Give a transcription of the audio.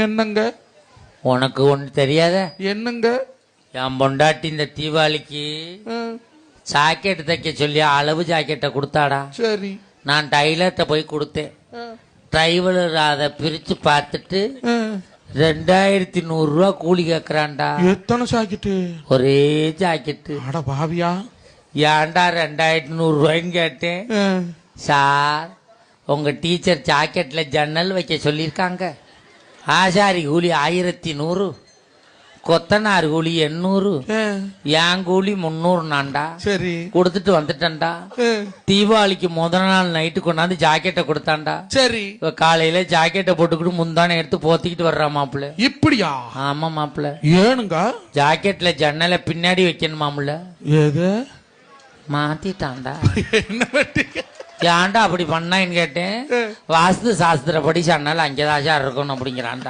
என்னங்க? உனக்கு ஒண்ணு தெரியாத? என்னங்க? என் பொண்டாட்டி இந்த தீபாவளிக்கு ஜாக்கெட் தைக்க சொல்லி அளவு ஜாக்கெட்டை கொடுத்தாடா. சரி. நான் டைலர்கிட்ட போய் கொடுத்தேன். டிரைவர் அதை பிரிச்சு பார்த்துட்டு 2100 ரூபா கூலி கேக்குறான்டா. எத்தனை ஜாக்கெட்டு? ஒரே ஜாக்கெட்டு. அட பாவியா. ஏன்டா 2100 ரூபாய்ன்னு கேட்டேன். சார், உங்க டீச்சர் ஜாக்கெட்ல ஜன்னல் வைக்க சொல்லியிருக்காங்க. ஆசாரி கூலி 1100, கொத்தனார் கூலி 800, என் கூலி 300 நான்டா. சரி. கொடுத்துட்டு வந்துட்டேன்டா. தீபாவளிக்கு முதல் நாள் நைட்டு கொண்டாந்து ஜாக்கெட்டை கொடுத்தான்டா. சரி. காலையில ஜாக்கெட்டை போட்டுக்கிட்டு முந்தானே எடுத்து போத்திக்கிட்டு வர்றா மாப்பிள்ள. இப்படியா? ஆமா மாப்பிள்ள. ஏனுங்க? ஜாக்கெட்ல ஜன்னலை பின்னாடி வைக்கணுமாமுல. ஏது மாத்திட்டான்டா. என்ன வெட்டிங்க? ஏன்டா அப்படி பண்ணான்னு கேட்டேன். வாஸ்து சாஸ்திரப்படி ஜன்னல் அங்கேதான் இருக்கணும் அப்படிங்கிறான்டா.